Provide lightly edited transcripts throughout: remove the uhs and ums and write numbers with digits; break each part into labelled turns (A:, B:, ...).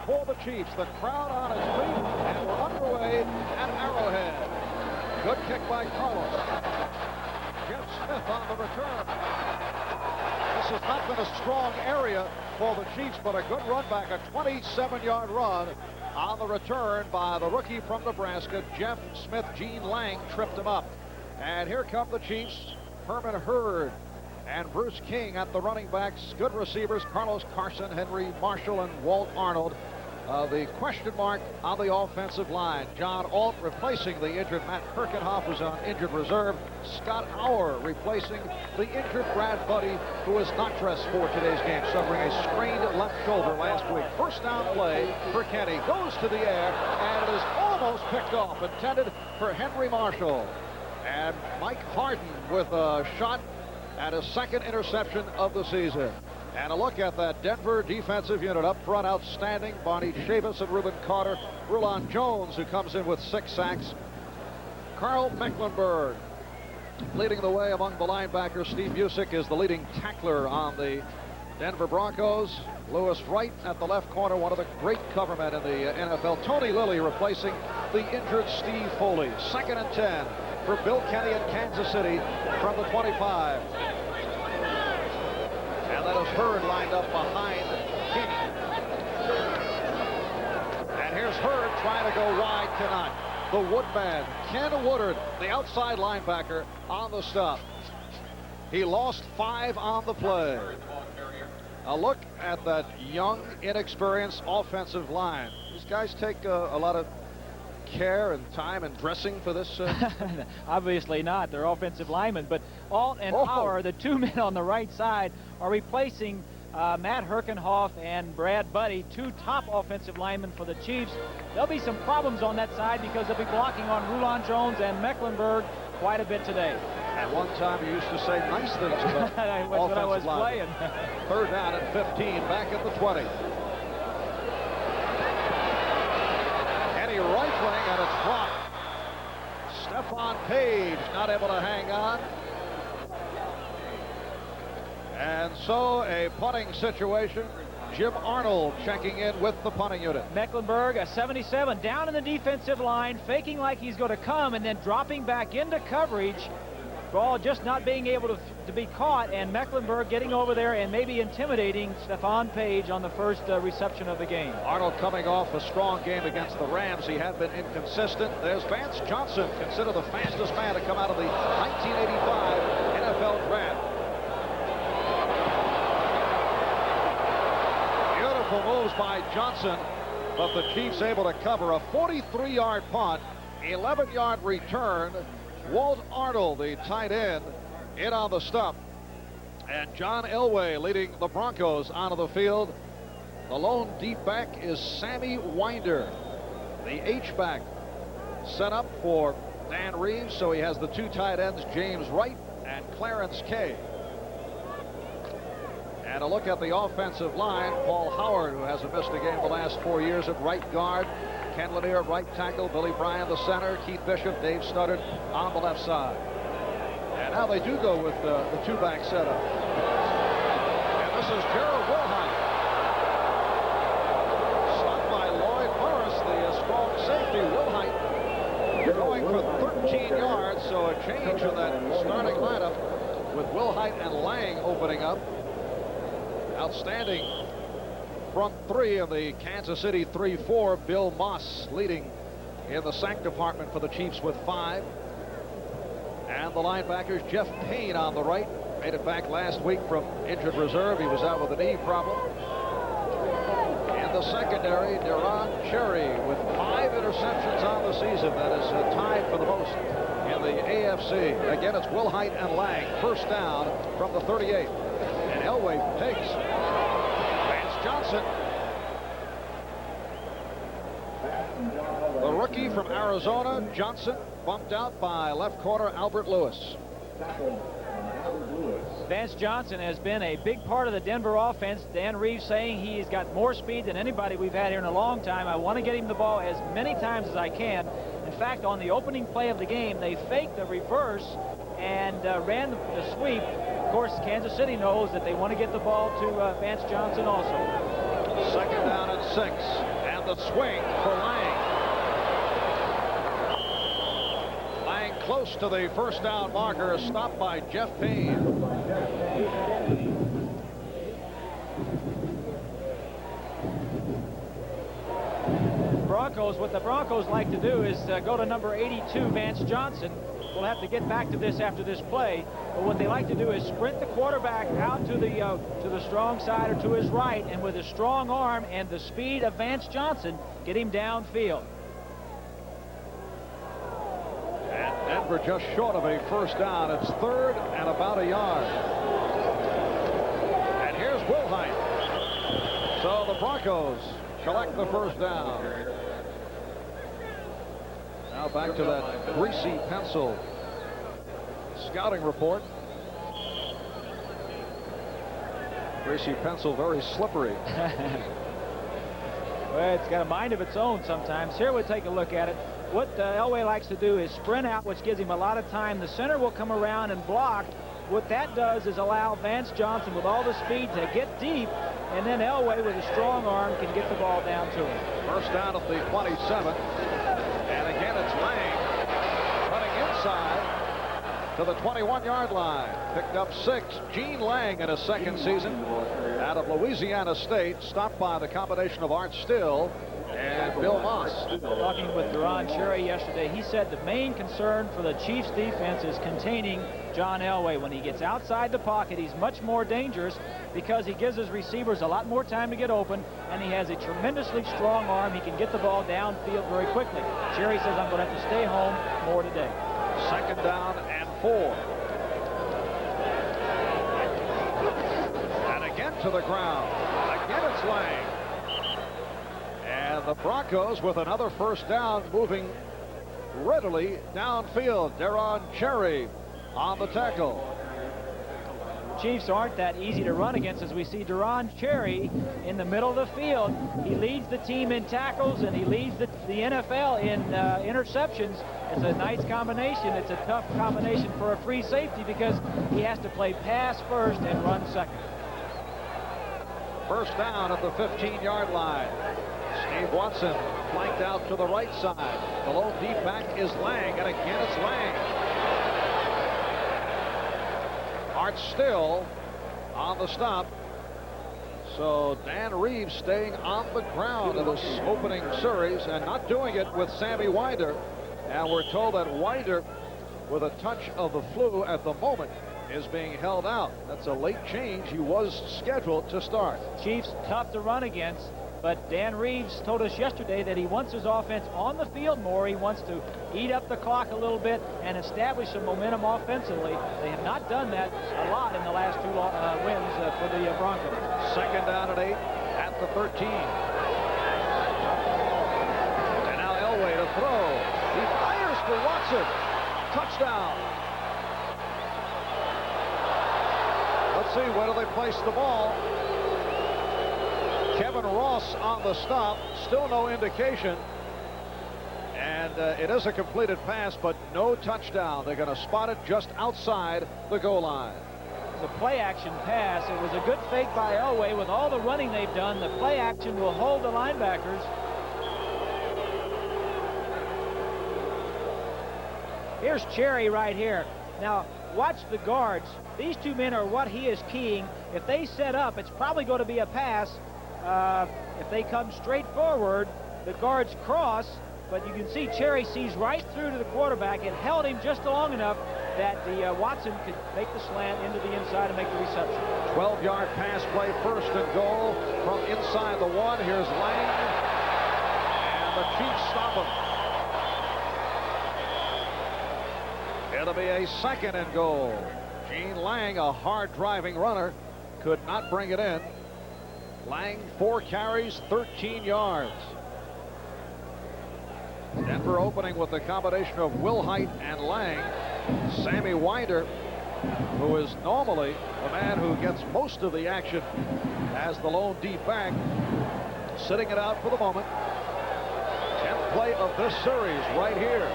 A: for the Chiefs. The crowd on its feet, and we're underway at Arrowhead. Good kick by Carlos. Jeff Smith on the return. This has not been a strong area for the Chiefs, but a good run back, a 27-yard run on the return by the rookie from Nebraska, Jeff Smith. Gene Lang tripped him up. And here come the Chiefs. Herman Hurd and Bruce King at the running backs. Good receivers, Carlos Carson, Henry Marshall, and Walt Arnold. The question mark on the offensive line. John Alt replacing the injured Matt Kirkenhoff, who's on injured reserve. Scott Hauer replacing the injured Brad Buddy, who is not dressed for today's game, suffering a sprained left shoulder last week. First down play for Kenny. Goes to the air, and it is almost picked off. Intended for Henry Marshall. And Mike Harden with a shot at his second interception of the season. And a look at that Denver defensive unit up front. Outstanding. Barney Chavis and Reuben Carter. Rulon Jones, who comes in with 6 sacks. Carl Mecklenburg leading the way among the linebackers. Steve Musick is the leading tackler on the Denver Broncos. Lewis Wright at the left corner, one of the great covermen in the NFL. Tony Lilly replacing the injured Steve Foley. 2nd and 10 for Bill Kenny in Kansas City from the 25. And that is Hurd lined up behind King. And here's Hurd trying to go wide, cannot. The Woodman, Ken Woodard, the outside linebacker, on the stop. He lost 5 on the play. A look at that young, inexperienced offensive line. These guys take a lot of care and time and dressing for this?
B: Obviously not. They're offensive linemen, but Alt and Hauer, the 2 men on the right side, are replacing Matt Kirkenhoff and Brad Buddy, 2 top offensive linemen for the Chiefs. There'll be some problems on that side because they'll be blocking on Rulon Jones and Mecklenburg quite a bit today.
A: At one time, you used to say nice things about
B: that's what I was
A: line.
B: playing.
A: 3rd down and 15, back at the 20. Kenny rifling, and it's blocked. Stephon Page not able to hang on. And so a punting situation. Jim Arnold checking in with the punting unit.
B: Mecklenburg, a 77, down in the defensive line, faking like he's going to come and then dropping back into coverage. Ball just not being able to be caught, and Mecklenburg getting over there and maybe intimidating Stephon Page on the first reception of the game.
A: Arnold coming off a strong game against the Rams. He had been inconsistent. There's Vance Johnson, considered the fastest man to come out of the 1985 NFL Draft. Beautiful moves by Johnson, but the Chiefs able to cover a 43-yard punt, 11-yard return. Walt Arnold, the tight end, in on the stop. And John Elway leading the Broncos onto the field. The lone deep back is Sammy Winder. The H-back set up for Dan Reeves, so he has the 2 tight ends, James Wright and Clarence Kay. And a look at the offensive line. Paul Howard, who hasn't missed a game the last 4 years, at right guard. Ken Lanier at right tackle. Billy Bryan the center. Keith Bishop, Dave Studdard on the left side. And now they do go with the 2-back setup. And this is Gerald Wilhite. Stopped by Lloyd Morris, the strong safety. Wilhite going for 13 yards, so a change in that starting lineup with Wilhite and Lang opening up. Outstanding front 3 of the Kansas City 3-4. Bill Moss leading in the sack department for the Chiefs with 5. And the linebackers, Jeff Payne on the right, made it back last week from injured reserve. He was out with a knee problem. In the secondary, Deron Cherry with 5 interceptions on the season. That is tied for the most in the AFC. Again, it's Wilhite and Lang. First down from the 38. And Elway takes. Vance Johnson, the rookie from Arizona. Johnson bumped out by left corner Albert Lewis.
B: Vance Johnson has been a big part of the Denver offense. Dan Reeves saying he's got more speed than anybody we've had here in a long time. I want to get him the ball as many times as I can. In fact, on the opening play of the game, they faked the reverse and ran the sweep. Of course, Kansas City knows that they want to get the ball to Vance Johnson also.
A: Second down and 6. a swing for Lang. Lang close to the first down marker, stopped by Jeff Payne.
B: What the Broncos like to do is go to number 82, Vance Johnson. We'll have to get back to this after this play, but what they like to do is sprint the quarterback out to the strong side or to his right, and with his strong arm and the speed of Vance Johnson, get him downfield.
A: And Denver just short of a first down. It's 3rd and about a yard. And here's Wilhite. So the Broncos collect the first down. Now back to that greasy pencil scouting report. Greasy pencil, very slippery.
B: Well, it's got a mind of its own sometimes. Here we'll take a look at it. What Elway likes to do is sprint out, which gives him a lot of time. The center will come around and block. What that does is allow Vance Johnson with all the speed to get deep, and then Elway with a strong arm can get the ball down to him.
A: First down at the 27. And again, it's Lang running inside to the 21-yard line. Picked up 6. Gene Lang in his second season out of Louisiana State, stopped by the combination of Art Still and Bill Moss.
B: Talking with Duron Cherry yesterday, he said the main concern for the Chiefs defense is containing John Elway. When he gets outside the pocket, he's much more dangerous because he gives his receivers a lot more time to get open, and he has a tremendously strong arm. He can get the ball downfield very quickly. Cherry says, I'm going to have to stay home more today.
A: 2nd down and 4. And again to the ground. Again it's Lang. And the Broncos with another first down, moving readily downfield. Duron Cherry on the tackle.
B: Chiefs aren't that easy to run against, as we see Duron Cherry in the middle of the field. He leads the team in tackles, and he leads the NFL in interceptions. It's a nice combination. It's a tough combination for a free safety because he has to play pass first and run second.
A: First down at the 15-yard line. Steve Watson flanked out to the right side. The lone deep back is Lang, and again it's Lang. Art Still on the stop. So Dan Reeves staying on the ground in this opening series and not doing it with Sammy Winder. And we're told that Winder, with a touch of the flu at the moment, is being held out. That's a late change. He was scheduled to start.
B: Chiefs tough to run against, but Dan Reeves told us yesterday that he wants his offense on the field more. He wants to eat up the clock a little bit and establish some momentum offensively. They have not done that a lot in the last 2 wins for the Broncos.
A: 2nd down and 8 at the 13. And now Elway to throw. He fires for Watson. Touchdown. Let's see, where do they place the ball? Kevin Ross on the stop. Still no indication. And it is a completed pass, but no touchdown. They're going to spot it just outside the goal line.
B: It's a play action pass. It was a good fake by Elway. With all the running they've done, the play action will hold the linebackers. Here's Cherry right here. Now, watch the guards. These 2 men are what he is keying. If they set up, it's probably going to be a pass. If they come straight forward, the guards cross, but you can see Cherry sees right through to the quarterback. It held him just long enough that the Watson could make the slant into the inside and make the reception.
A: 12-yard pass play, 1st and goal from inside the 1. Here's Lang, and the Chiefs stop him. It'll be a 2nd and goal. Gene Lang, a hard-driving runner, could not bring it in. Lang, 4 carries, 13 yards. Denver opening with the combination of Wilhite and Lang. Sammy Winder, who is normally the man who gets most of the action as the lone deep back, sitting it out for the moment. 10th play of this series right here.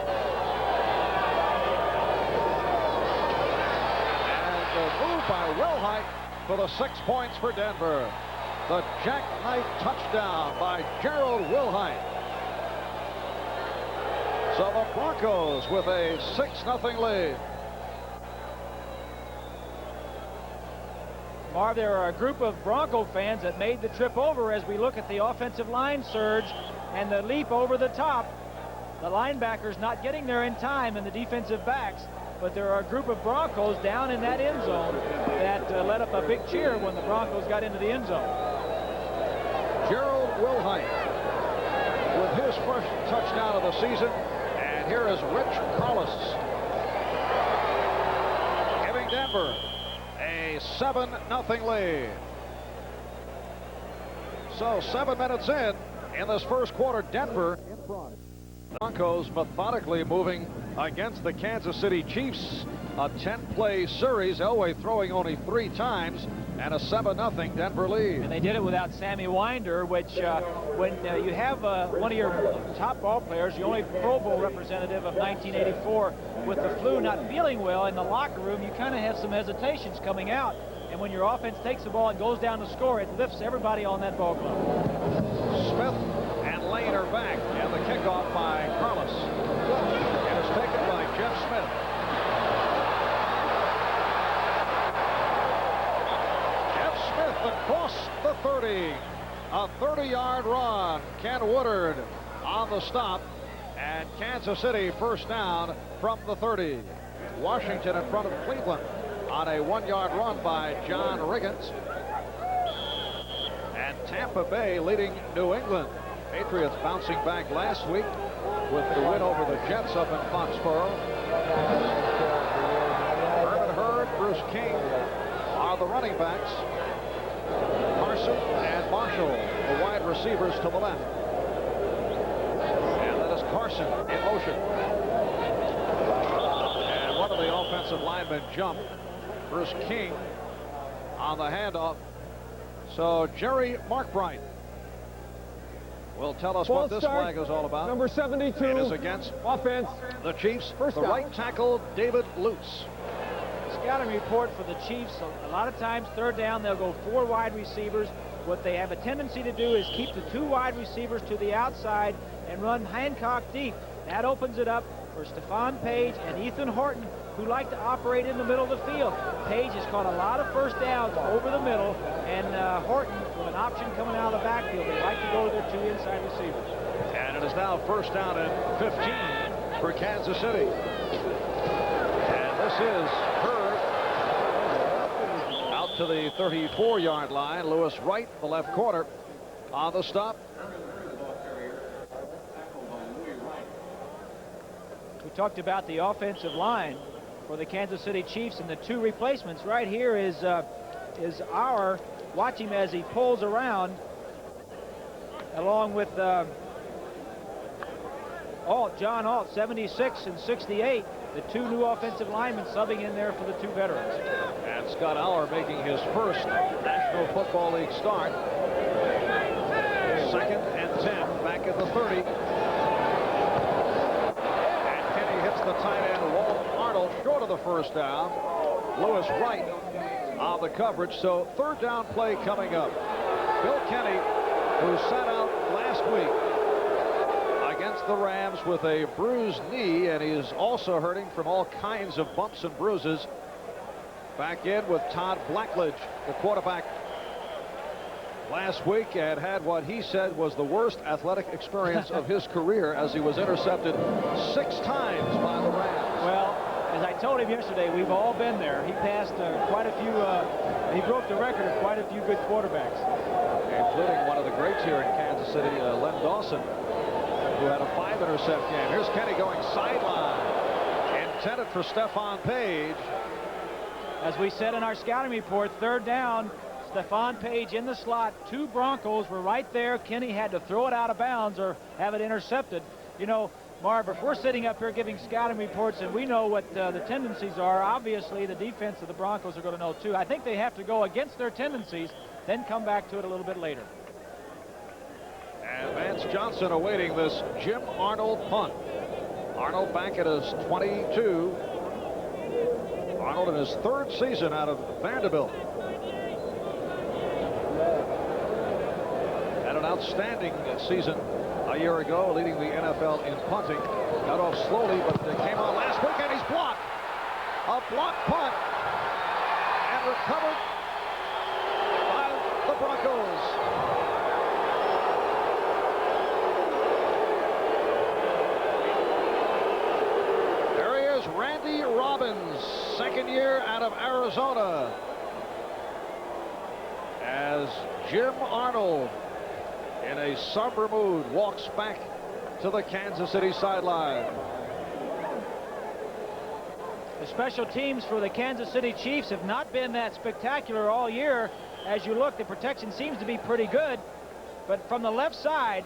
A: And the move by Wilhite for the 6 points for Denver. The jackknife touchdown by Gerald Wilhite. So the Broncos with a 6-0 lead.
B: Marv, there are a group of Bronco fans that made the trip over as we look at the offensive line surge and the leap over the top. The linebackers not getting there in time and the defensive backs, but there are a group of Broncos down in that end zone that let up a big cheer when the Broncos got into the end zone.
A: Gerald Wilhite with his first touchdown of the season. And here is Rich Carlos giving Denver a 7-0 lead. So 7 minutes in this first quarter, Denver in front. Broncos methodically moving against the Kansas City Chiefs. A 10-play series. Elway throwing only 3 times and a 7-0 Denver lead.
B: And they did it without Sammy Winder, which when you have one of your top ball players, the only Pro Bowl representative of 1984 with the flu not feeling well in the locker room, you kind of have some hesitations coming out. And when your offense takes the ball and goes down to score, it lifts everybody on that ball club.
A: Smith and Lane are back, and the kickoff by Carlos. It is taken by Jeff Smith. Jeff Smith across the 30. A 30-yard run. Ken Woodard on the stop, and Kansas City first down from the 30. Washington in front of Cleveland on a 1-yard run by John Riggins. And Tampa Bay leading New England. Patriots bouncing back last week with the win over the Jets up in Foxborough. Herman Hurd, Bruce King are the running backs. Carson and Marshall, the wide receivers to the left. And that is Carson in motion. And one of the offensive linemen jumped. Bruce King on the handoff. So Jerry Markbright will tell us what this flag is all about.
C: Number 72.
A: It is against
C: offense.
A: The Chiefs.
C: First
A: the
C: down.
A: right tackle, David Lutz.
B: Scouting report for the Chiefs, a lot of times third down they'll go 4 wide receivers. What they have a tendency to do is keep the 2 wide receivers to the outside and run Hancock deep. That opens it up for Stephon Page and Ethan Horton, who like to operate in the middle of the field. Page has caught a lot of first downs over the middle, and Horton with an option coming out of the backfield. They like to go to their 2 inside receivers.
A: And it is now first down and 15 for Kansas City. And this is Hurd out to the 34-yard line. Lewis Wright, the left corner, on the stop.
B: We talked about the offensive line for the Kansas City Chiefs and the 2 replacements. Right here is our, watch him as he pulls around along with John Alt, 76 and 68, the 2 new offensive linemen subbing in there for the 2 veterans.
A: And Scott Auer making his first National Football League start. 2nd and 10, back at the 30. The tight end Walt Arnold short of the first down. Lewis Wright on the coverage. So 3rd down play coming up. Bill Kenny, who sat out last week against the Rams with a bruised knee, and he is also hurting from all kinds of bumps and bruises. Back in with Todd Blackledge, the quarterback, last week, and had what he said was the worst athletic experience of his career as he was intercepted 6 times by the Rams.
B: Well, as I told him yesterday, we've all been there. He passed quite a few, he broke the record of quite a few good quarterbacks.
A: Including one of the greats here in Kansas City, Len Dawson, who had a 5-intercept game. Here's Kenny going sideline. Intended for Stephon Page.
B: As we said in our scouting report, 3rd down, Stephon Page in the slot. 2 Broncos were right there. Kenny had to throw it out of bounds or have it intercepted. You know, Marv, if we're sitting up here giving scouting reports and we know what the tendencies are, obviously the defense of the Broncos are going to know too. I think they have to go against their tendencies, then come back to it a little bit later.
A: And Vance Johnson awaiting this Jim Arnold punt. Arnold back at his 22. Arnold in his 3rd season out of Vanderbilt. outstanding season a year ago, leading the NFL in punting. Got off slowly, but came on last week, and he's blocked. A blocked punt, and recovered by the Broncos. There he is, Randy Robbins, second year out of Arizona. As Jim Arnold, in a somber mood, walks back to the Kansas City sideline.
B: The special teams for the Kansas City Chiefs have not been that spectacular all year. As you look, the protection seems to be pretty good. But from the left side,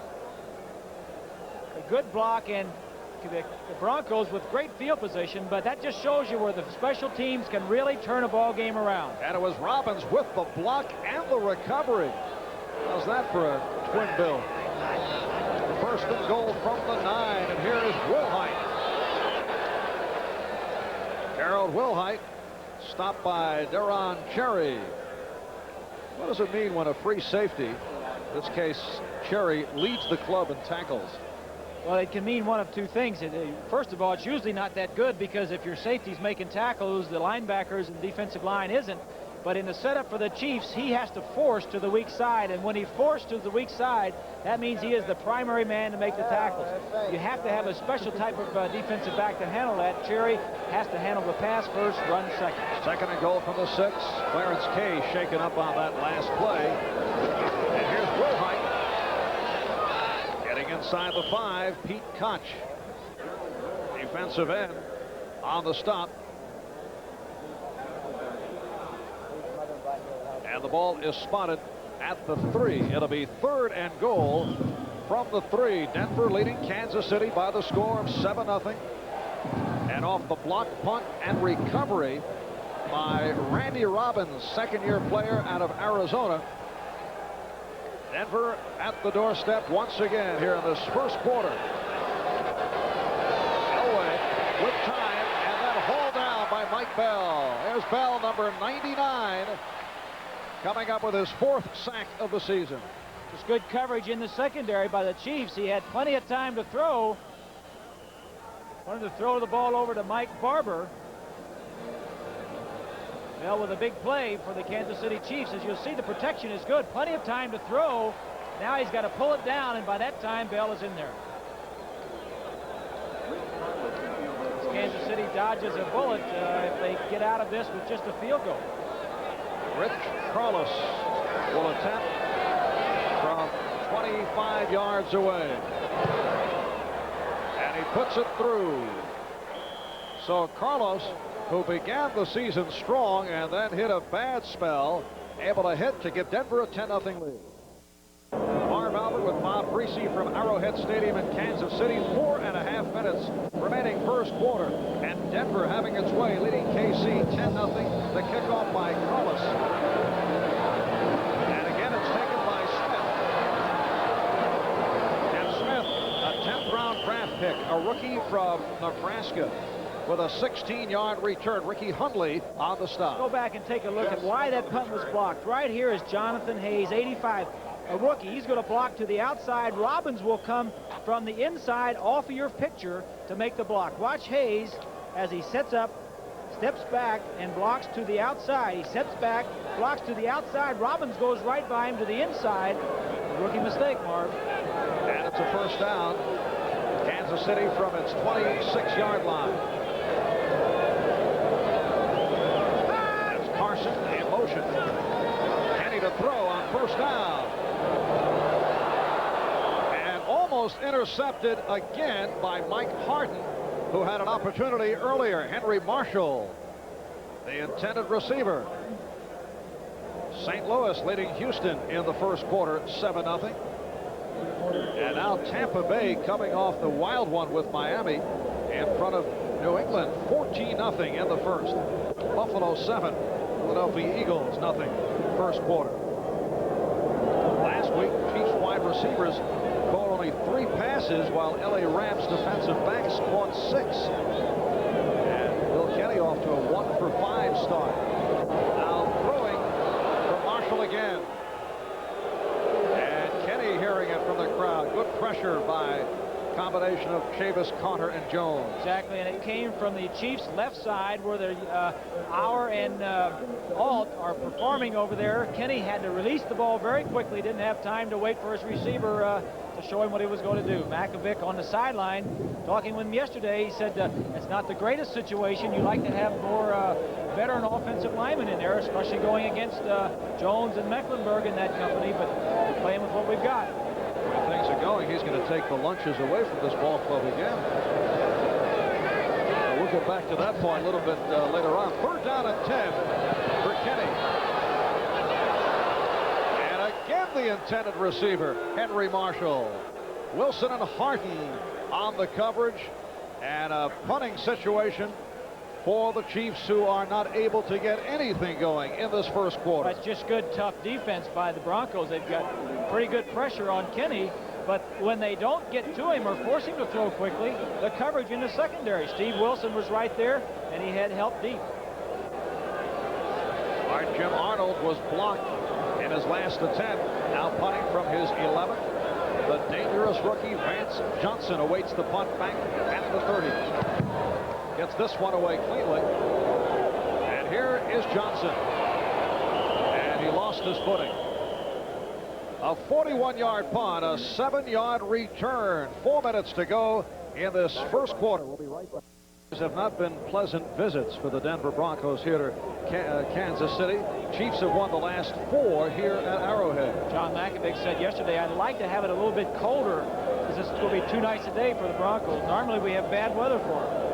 B: a good block, and the Broncos with great field position, but that just shows you where the special teams can really turn a ball game around.
A: And it was Robbins with the block and the recovery. How's that for a twin bill? First and goal from the 9, and here is Wilhite. Harold Wilhite stopped by Deron Cherry. What does it mean when a free safety, in this case Cherry, leads the club in tackles?
B: Well, it can mean one of two things. First of all, it's usually not that good, because if your safety's making tackles, the linebackers and defensive line isn't. But in the setup for the Chiefs, he has to force to the weak side, and when he forced to the weak side, that means he is the primary man to make the tackles. You have to have a special type of defensive back to handle that. Cherry has to handle the pass first, run second.
A: Second and goal from the 6. Clarence Kay shaken up on that last play. And here's Wilhite. Getting inside the 5, Pete Koch, defensive end, on the stop. And the ball is spotted at the 3. It'll be third and goal from the 3. Denver leading Kansas City by the score of 7-0. And off the block, punt, and recovery by Randy Robbins, second-year player out of Arizona. Denver at the doorstep once again here in this first quarter. Elway with time, and then hauled down by Mike Bell. There's Bell, number 99. Coming up with his 4th sack of the season.
B: Just good coverage in the secondary by the Chiefs. He had plenty of time to throw. Wanted to throw the ball over to Mike Barber. Bell with a big play for the Kansas City Chiefs. As you'll see, the protection is good. Plenty of time to throw. Now he's got to pull it down, and by that time, Bell is in there. Kansas City dodges a bullet if they get out of this with just a field goal.
A: Rich Carlos will attempt from 25 yards away. And he puts it through. So Carlos, who began the season strong and then hit a bad spell, able to hit to give Denver a 10-0 lead. Marv Albert with Bob Greasy from Arrowhead Stadium in Kansas City. 4.5 minutes remaining first quarter, and Denver having its way, leading KC 10-0. The kickoff by Carlos, and again it's taken by Smith. And Smith, a 10th round draft pick, a rookie from Nebraska, with a 16-yard return. Ricky Hundley on the stop.
B: Go back and take a look at why that punt was blocked. Right here is Jonathan Hayes, 85. A rookie. He's going to block to the outside. Robbins will come from the inside off of your picture to make the block. Watch Hayes as he sets up, steps back, and blocks to the outside. He steps back, blocks to the outside. Robbins goes right by him to the inside. A rookie mistake, Marv.
A: And it's a first down. Kansas City from its 26-yard line. That's Carson in motion. Kenny to throw on first down. And almost intercepted again by Mike Harden, who had an opportunity earlier. Henry Marshall, the intended receiver. St. Louis leading Houston in the first quarter, 7-0. And now Tampa Bay coming off the wild one with Miami in front of New England, 14-0 in the first. Buffalo 7, Philadelphia Eagles 0, first quarter. Last week, Chiefs wide receivers caught only 3 passes, while LA Rams defensive backs caught 6. And Bill Kenny off to a 1-for-5 start. Now throwing for Marshall again. And Kenny here hearing it from the crowd. Good pressure by combination of Chavis, Carter, and Jones.
B: Exactly, and it came from the Chiefs' left side where the Auer and Alt are performing over there. Kenny had to release the ball very quickly, didn't have time to wait for his receiver to show him what he was going to do. Makovic on the sideline, talking with him yesterday, he said it's not the greatest situation. You like to have more veteran offensive linemen in there, especially going against Jones and Mecklenburg and that company, but we're playing with what we've got.
A: The way things are going, he's going to take the lunches away from this ball club again. We'll get back to that point a little bit later on. 3rd down and 10 for Kenny. And again, the intended receiver, Henry Marshall. Wilson and Harton on the coverage, and a punting situation for the Chiefs, who are not able to get anything going in this first quarter.
B: But just good, tough defense by the Broncos. They've got pretty good pressure on Kenny, but when they don't get to him or force him to throw quickly, the coverage in the secondary. Steve Wilson was right there, and he had help deep.
A: All right, Jim Arnold was blocked in his last attempt, now punting from his 11th. The dangerous rookie Vance Johnson awaits the punt back at the 30. Gets this one away cleanly. And here is Johnson. And he lost his footing. A 41-yard punt, a 7-yard return. 4 minutes to go in this first quarter. We'll be right back. These have not been pleasant visits for the Denver Broncos here to Kansas City. Chiefs have won the last 4 here at Arrowhead.
B: John Makovic said yesterday, I'd like to have it a little bit colder because this will be too nice a day for the Broncos. Normally we have bad weather for them.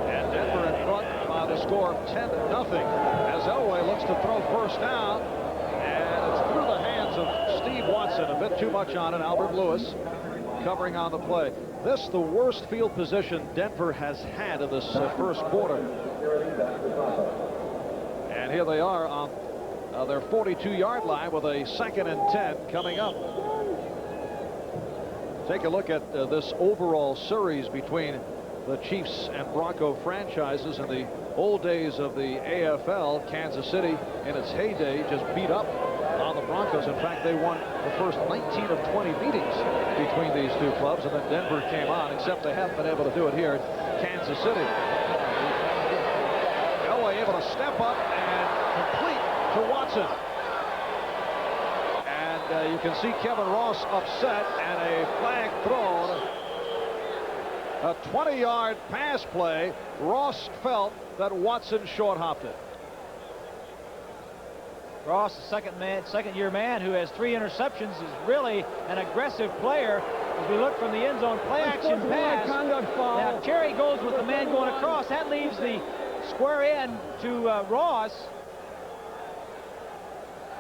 A: And Denver in front by the score of 10-0 as Elway looks to throw first down, and it's through the hands of Steve Watson. A bit too much on it. Albert Lewis covering on the play. This the worst field position Denver has had in this first quarter. And here they are on their 42-yard line with a 2nd and 10 coming up. Take a look at this overall series between the Chiefs and Bronco franchises. In the old days of the AFL, Kansas City in its heyday just beat up on the Broncos. In fact, they won the first 19 of 20 meetings between these two clubs, and then Denver came on, except they haven't been able to do it here in Kansas City. Elway able to step up and complete to Watson. And you can see Kevin Ross upset, and a flag thrown. A 20-yard pass play. Ross felt that Watson short-hopped it.
B: Ross, the second-year man who has 3 interceptions, is really an aggressive player. As we look from the end zone, play action pass. Now Cherry goes with the man going across. That leaves the square end to Ross.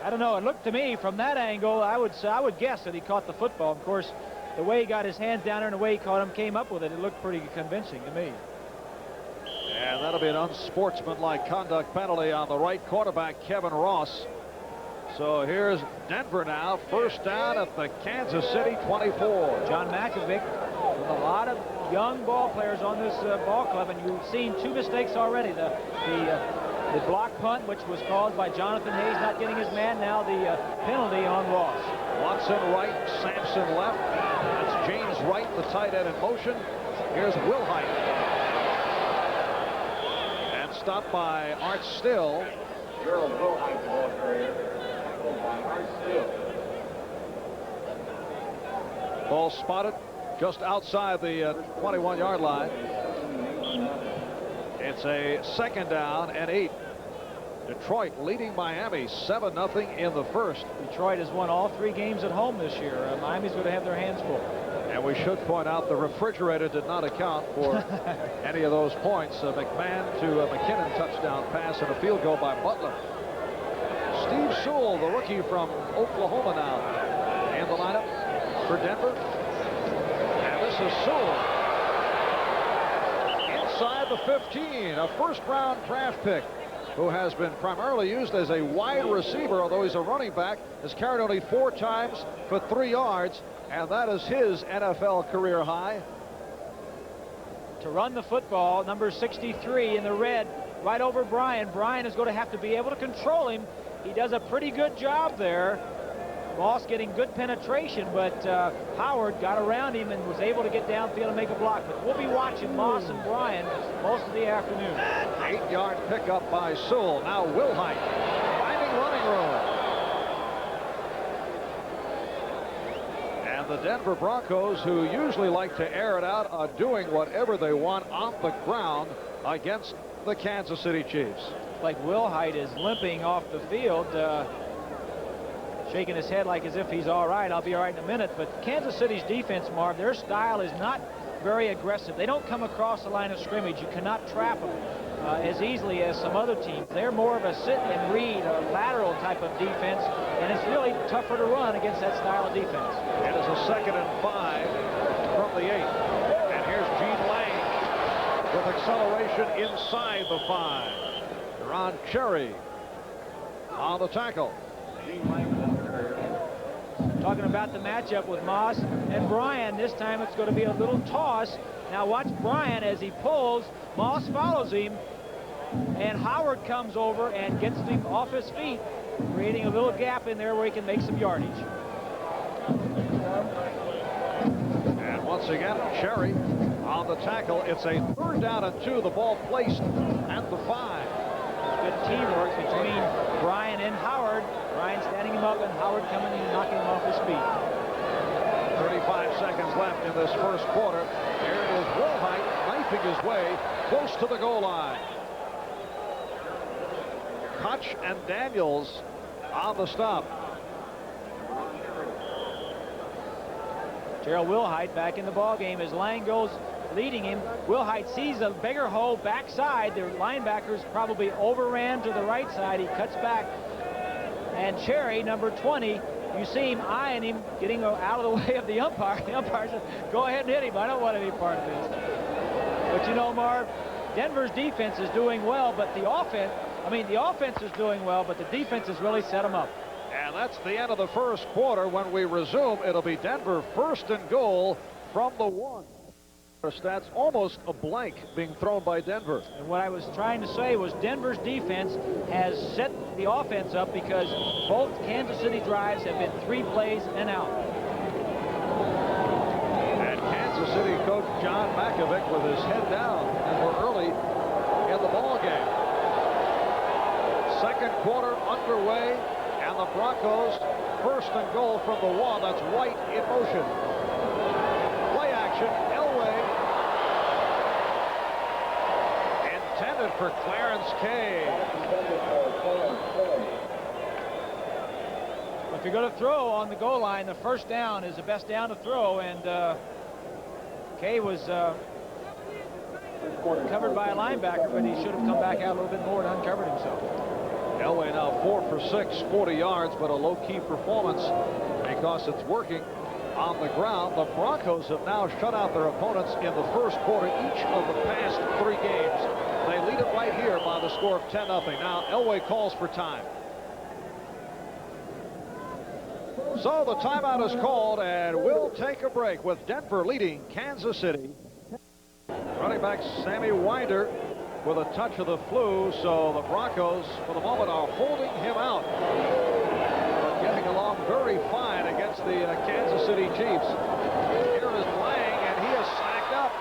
B: I don't know. It looked to me from that angle, I would guess that he caught the football. Of course, the way he got his hands down there and the way he caught him, came up with it, it looked pretty convincing to me.
A: And that'll be an unsportsmanlike conduct penalty on the right quarterback, Kevin Ross. So here's Denver now, first down at the Kansas City 24.
B: John Makovic with a lot of young ball players on this ball club, and you've seen 2 mistakes already. The block punt, which was caused by Jonathan Hayes not getting his man, now the penalty on Ross.
A: Watson right, Sampson left. That's James Wright, the tight end in motion. Here's Wilhite. And stopped by Art Still. Gerald Wilhite, the ball carrier. By Art Still. Ball spotted just outside the 21-yard line. It's a 2nd down and 8. Detroit leading Miami 7-0 in the first.
B: Detroit has won all 3 games at home this year. Miami's going to have their hands full.
A: And we should point out the refrigerator did not account for any of those points. McMahon to McKinnon touchdown pass and a field goal by Butler. Steve Sewell, the rookie from Oklahoma now in the lineup for Denver. And this is Sewell inside the 15, a first-round draft pick who has been primarily used as a wide receiver, although he's a running back, has carried only 4 times for 3 yards, and that is his NFL career high.
B: To run the football, number 63 in the red, right over Bryan. Bryan is going to have to be able to control him. He does a pretty good job there. Moss getting good penetration, but Howard got around him and was able to get downfield and make a block. But we'll be watching Moss and Bryan most of the afternoon.
A: 8-yard pickup by Sewell. Now Wilhite finding running room. And the Denver Broncos, who usually like to air it out, are doing whatever they want on the ground against the Kansas City Chiefs.
B: Like Wilhite is limping off the field, shaking his head like as if he's all right. I'll be all right in a minute. But Kansas City's defense, Marv, their style is not very aggressive. They don't come across the line of scrimmage. You cannot trap them as easily as some other teams. They're more of a sit and read or lateral type of defense, and it's really tougher to run against that style of defense.
A: It is a 2nd and 5 from the 8. And here's Gene Lang with acceleration inside the 5. Ron Cherry on the tackle.
B: Talking about the matchup with Moss and Bryan. This time it's going to be a little toss. Now watch Bryan as he pulls. Moss follows him, and Howard comes over and gets him off his feet, creating a little gap in there where he can make some yardage.
A: And once again, Cherry on the tackle. It's a 3rd down and 2. The ball placed at the 5.
B: Good teamwork between Bryan and Howard. Bryan standing him up and Howard coming in and knocking him off his feet.
A: 35 seconds left in this first quarter. Here it is, Wilhite knifing his way close to the goal line. Koch and Daniels on the stop.
B: Gerald Wilhite back in the ball game as Lang goes leading him. Wilhite sees a bigger hole backside. The linebackers probably overran to the right side. He cuts back. And Cherry, number 20, you see him eyeing him, getting out of the way of the umpire. The umpire says, go ahead and hit him. I don't want any part of this. But you know, Marv, Denver's defense is doing well, but the offense is doing well, but the defense has really set them up.
A: And that's the end of the first quarter. When we resume, it'll be Denver 1st and goal from the 1. Stats almost a blank being thrown by Denver.
B: And what I was trying to say was Denver's defense has set the offense up because both Kansas City drives have been 3 plays and out.
A: And Kansas City coach John Makovic with his head down, and we're early in the ball game. 2nd quarter underway, and the Broncos 1st and goal from the 1. That's White in motion. Play action. Intended for Clarence Kay.
B: If you're going to throw on the goal line, the 1st down is the best down to throw, and Kay was covered by a linebacker, but he should have come back out a little bit more and uncovered himself.
A: Elway now 4 for 6, 40 yards, but a low-key performance because it's working on the ground. The Broncos have now shut out their opponents in the first quarter each of the past 3 games. They lead it right here by the score of 10-0. Now Elway calls for time. So the timeout is called, and we'll take a break with Denver leading Kansas City. Running back Sammy Winder with a touch of the flu, so the Broncos for the moment are holding him out. But getting along very fine against the Kansas City Chiefs. Here is Lang, and he is sacked up.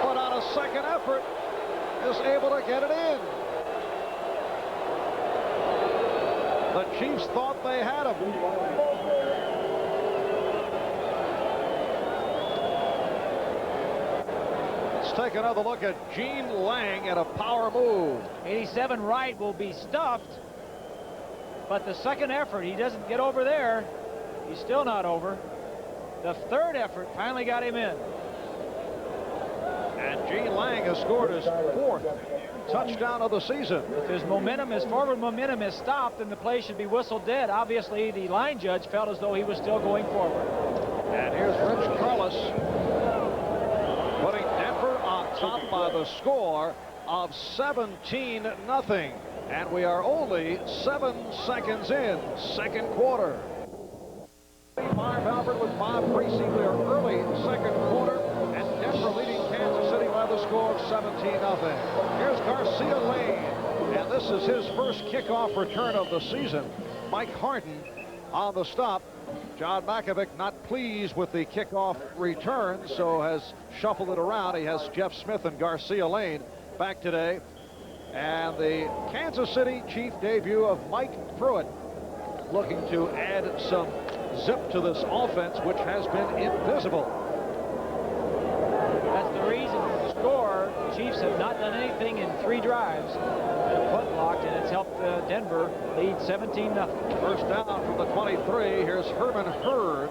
A: But on a second effort, is able to get it in. The Chiefs thought they had him. Let's take another look at Gene Lang and a power move.
B: 87 right will be stuffed, but the second effort, he doesn't get over there. He's still not over. The 3rd effort finally got him in.
A: And Gene Lang has scored his 4th touchdown of the season.
B: If his momentum, his forward momentum is stopped, then the play should be whistled dead. Obviously, the line judge felt as though he was still going forward.
A: And here's Rich Carlos putting Denver on top by the score of 17-0. And we are only 7 seconds in, 2nd quarter. Marv Albert with Bob Creasy. We are early 2nd quarter, and Denver leading Kansas City by the score of 17-0. Here's Garcia Lane. And this is his first kickoff return of the season. Mike Harden on the stop. John Makovic not pleased with the kickoff return, so has shuffled it around. He has Jeff Smith and Garcia Lane back today. And the Kansas City Chief debut of Mike Pruitt, looking to add some zip to this offense, which has been invisible.
B: That's the reason for the score. The Chiefs have not done anything in 3 drives. A punt blocked, and it's helped Denver lead 17-0.
A: First down from the 23. Here's Herman Hurd.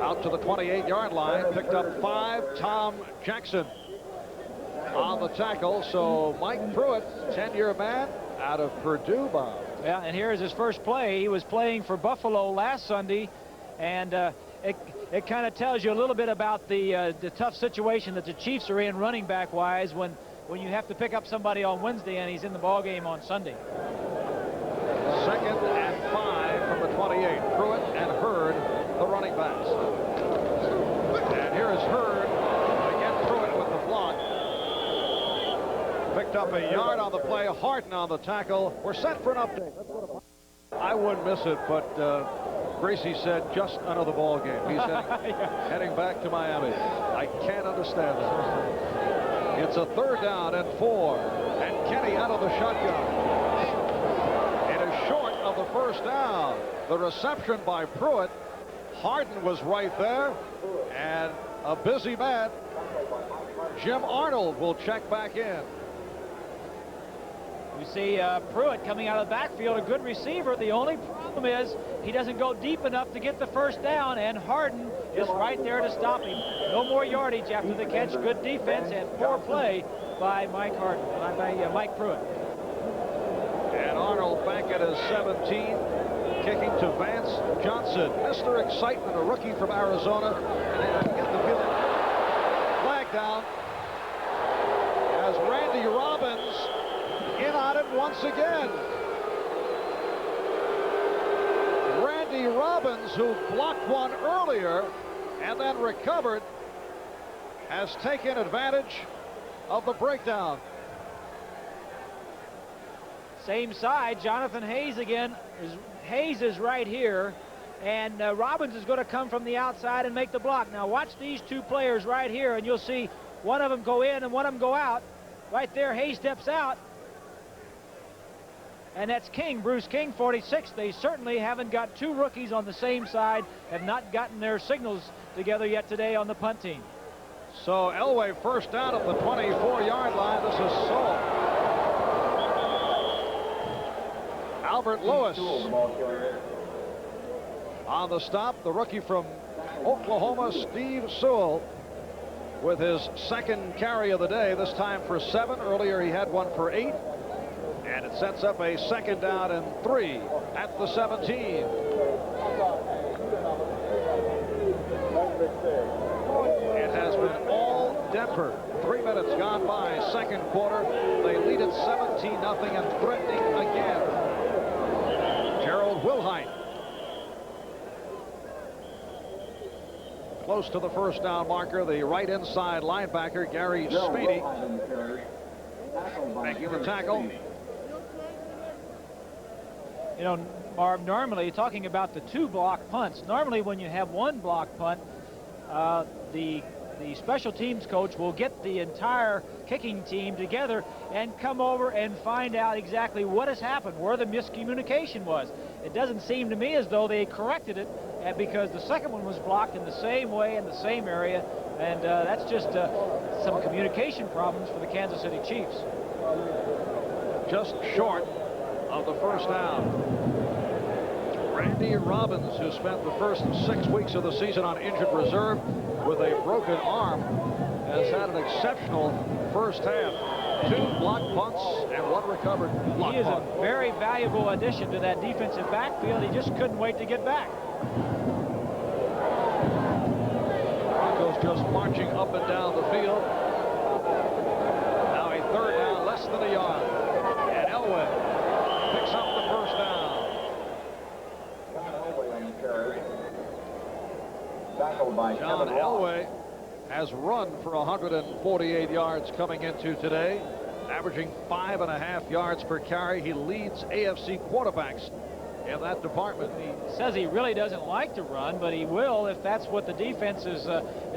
A: Out to the 28-yard line. Picked up 5. Tom Jackson on the tackle. So Mike Pruitt, 10-year man out of Purdue, Bob.
B: Yeah, and here's his first play. He was playing for Buffalo last Sunday, and it kind of tells you a little bit about the tough situation that the Chiefs are in running back wise when you have to pick up somebody on Wednesday and he's in the ball game on Sunday.
A: 2nd and 5 from the 28. Pruitt and Hurd, the running backs. And here is Hurd. Again, Pruitt with the block. Picked up a yard on the play. Harden on the tackle. We're set for an update. I wouldn't miss it, but Gracie said just another ball game. He's heading back to Miami. I can't understand that. It's a 3rd down and 4. And Kenny out of the shotgun. It is short of the first down. The reception by Pruitt. Harden was right there. And a busy man, Jim Arnold, will check back in.
B: You see Pruitt coming out of the backfield, a good receiver. The only problem is he doesn't go deep enough to get the first down, and Harden is right there to stop him. No more yardage after the catch. Good defense and poor play by Mike Pruitt.
A: And Arnold back at his 17, kicking to Vance Johnson. Mr. Excitement, a rookie from Arizona. And get the field. Flag down as Randy Robbins in on it once again. Randy Robbins, who blocked one earlier and then recovered, has taken advantage of the breakdown.
B: Same side, Jonathan Hayes again. Hayes is right here, and Robbins is going to come from the outside and make the block. Now watch these 2 players right here, and you'll see one of them go in and one of them go out. Right there, Hayes steps out. And that's King, Bruce King, 46. They certainly haven't got 2 rookies on the same side, have not gotten their signals together yet today on the punt team.
A: So Elway first down at the 24-yard line. This is Saul. Albert Lewis on the stop. The rookie from Oklahoma, Steve Sewell, with his 2nd carry of the day, this time for 7. Earlier he had one for 8. And it sets up a 2nd down and 3 at the 17. It has been all Denver. 3 minutes gone by, 2nd quarter. They lead it 17-0 and threatening again. Gerald Wilhite. Close to the first down marker, the right inside linebacker, Gary Speedy, making the tackle.
B: You know, Marv, normally talking about the 2 block punts, normally when you have 1 block punt, the special teams coach will get the entire kicking team together and come over and find out exactly what has happened, where the miscommunication was. It doesn't seem to me as though they corrected it because the second one was blocked in the same way in the same area, and that's just some communication problems for the Kansas City Chiefs.
A: Just short of the first down. Randy Robbins, who spent the first 6 weeks of the season on injured reserve with a broken arm, has had an exceptional first half. 2 block punts and 1 recovered block punt.
B: He is a very valuable addition to that defensive backfield. He just couldn't wait to get back.
A: Broncos just marching up and down the field. Now a 3rd down, less than a yard. And Elway picks up the first down. John Elway has run for 148 yards coming into today. averaging 5.5 yards per carry. He leads AFC quarterbacks in that department.
B: He says he really doesn't like to run, but he will if that's what the defense is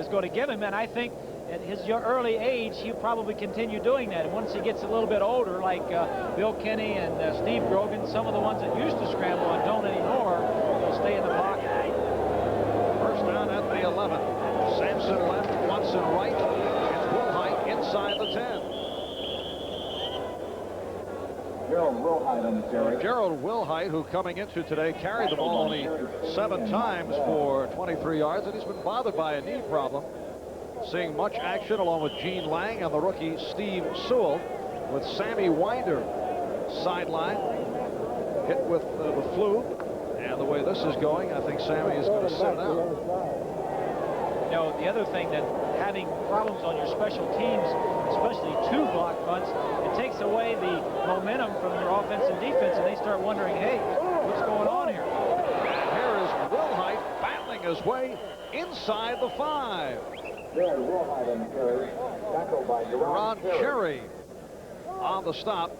B: going to give him. And I think at his early age, he'll probably continue doing that. And once he gets a little bit older, like Bill Kenny and Steve Grogan, some of the ones that used to scramble and don't anymore, will stay in the pocket.
A: First down at the 11. Sampson left, Watson right. It's Wilhite inside the 10. Gerald Wilhite, who coming into today carried the ball only 7 times for 23 yards, and he's been bothered by a knee problem. Seeing much action along with Gene Lang and the rookie Steve Sewell, with Sammy Winder sideline, hit with the flu. And the way this is going, I think Sammy is going to sit out.
B: You know, the other thing, that having problems on your special teams, especially 2 block punts, it takes away the momentum from your offense and defense, and they start wondering, hey, what's going on here?
A: And here is Wilhite battling his way inside the 5. Ron Cherry on the stop.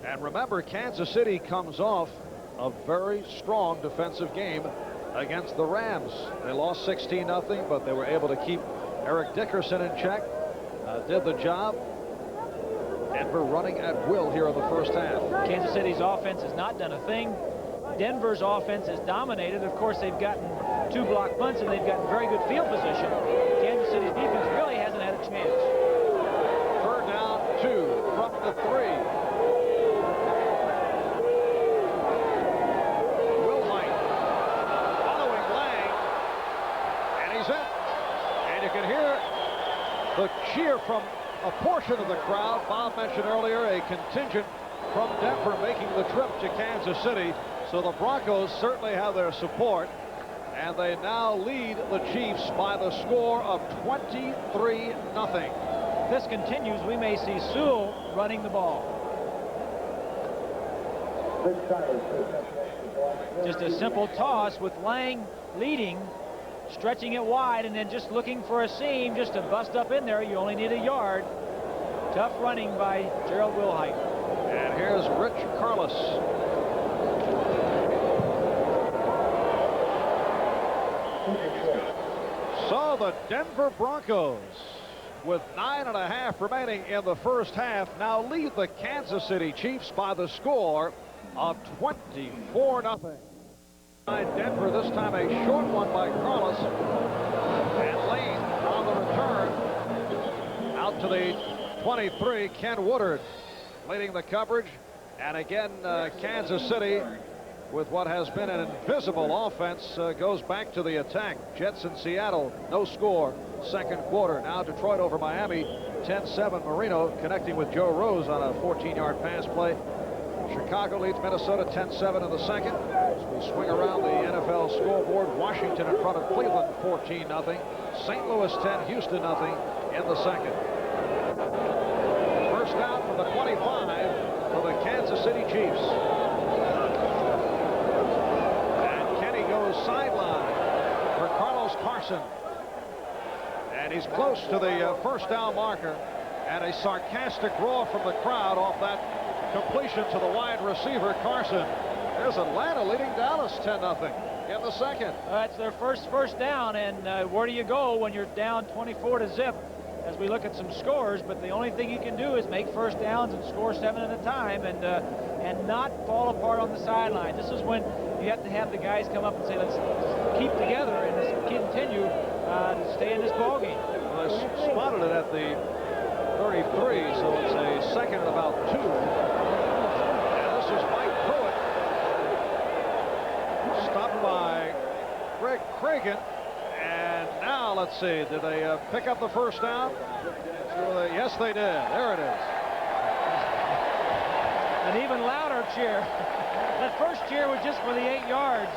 A: And remember, Kansas City comes off a very strong defensive game against the Rams. They lost 16-0, but they were able to keep Eric Dickerson in check. Did the job. Denver running at will here in the first half.
B: Kansas City's offense has not done a thing. Denver's offense has dominated. Of course, they've gotten 2 block punts, and they've gotten very good field position. Kansas City's defense really hasn't had a chance.
A: Third down, 2 from the 3. Wilhite following Lang, and he's in. And you can hear the cheer from a portion of the crowd. Bob mentioned earlier a contingent from Denver making the trip to Kansas City. So the Broncos certainly have their support, and they now lead the Chiefs by the score of 23-0.
B: If this continues, we may see Sewell running the ball. Just a simple toss with Lang leading, stretching it wide, and then just looking for a seam just to bust up in there. You only need a yard. Tough running by Gerald Wilhite.
A: And here's Rich Carlos. So the Denver Broncos, with 9.5 remaining in the first half, now lead the Kansas City Chiefs by the score of 24-0. Denver, this time a short one by Carlos. And Lane on the return. Out to the 23, Ken Woodard leading the coverage. And again, Kansas City, with what has been an invisible offense, goes back to the attack. Jets in Seattle, no score, second quarter. Now Detroit over Miami, 10-7. Marino connecting with Joe Rose on a 14-yard pass play. Chicago leads Minnesota 10-7 in the second. As we swing around the NFL scoreboard, Washington in front of Cleveland 14-0. St. Louis 10, Houston 0 in the second. First down from the 25 for the Kansas City Chiefs. Sideline for Carlos Carson, and he's close to the first down marker, and a sarcastic roar from the crowd off that completion to the wide receiver Carson. There's Atlanta leading Dallas 10-0 in the second.
B: That's their first down, and where do you go when you're down 24-0? As we look at some scores, but the only thing you can do is make first downs and score 7 at a time, and not fall apart on the sideline. This is when you have to have the guys come up and say, let's keep together and let's continue to stay in this ball game.
A: Well, they spotted it at the 33, so it's a second and about 2. And this is Mike Pruitt, stopped by Greg Cragen. And now, let's see, did they pick up the first down? Yes, they did. There it is.
B: An even louder cheer. That first cheer was just for the 8 yards.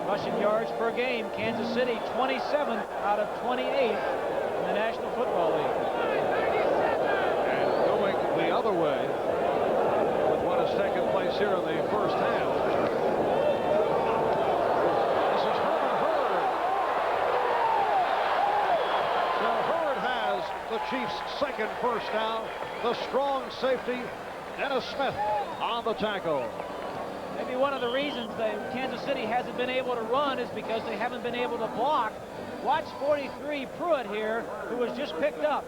B: Rushing yards per game, Kansas City 27th out of 28 in the National Football League.
A: And going the other way, taken place here in the first half. This Chiefs' second first down. The strong safety, Dennis Smith, on the tackle.
B: Maybe one of the reasons that Kansas City hasn't been able to run is because they haven't been able to block. Watch 43 Pruitt here, who was just picked up.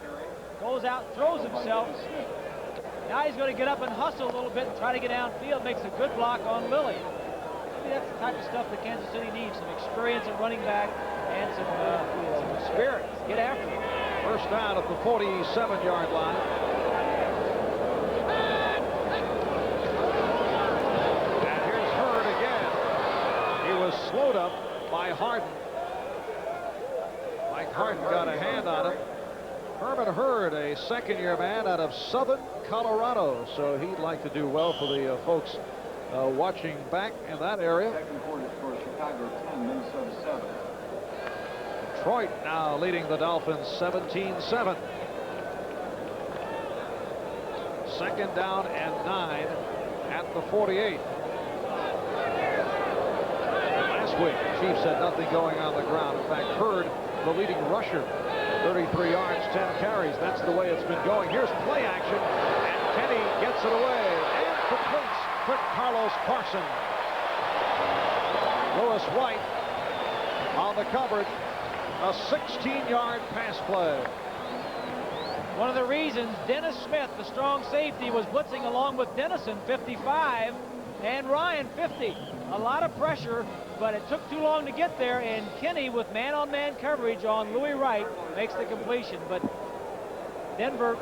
B: Goes out, throws himself. Now he's going to get up and hustle a little bit and try to get downfield. Makes a good block on Lilly. Maybe that's the type of stuff that Kansas City needs. Some experience at running back and some spirit. Get after it.
A: First down at the 47-yard line. And here's Hurd again. He was slowed up by Harden. Mike Harden got a hand on him. Herman Hurd, a second-year man out of Southern Colorado, so he'd like to do well for the folks watching back in that area.
C: Second quarter score, Chicago 10, Minnesota 7.
A: Detroit now leading the Dolphins 17-7. Second down and 9 at the 48. Last week, the Chiefs had nothing going on the ground. In fact, Hurd, the leading rusher, 33 yards, 10 carries. That's the way it's been going. Here's play action, and Kenny gets it away and completes for Carlos Parson. Lewis White on the coverage. A 16-yard pass play.
B: One of the reasons Dennis Smith, the strong safety, was blitzing along with Dennison, 55, and Ryan, 50. A lot of pressure, but it took too long to get there, and Kenny, with man-on-man coverage on Louis Wright, makes the completion. But Denver,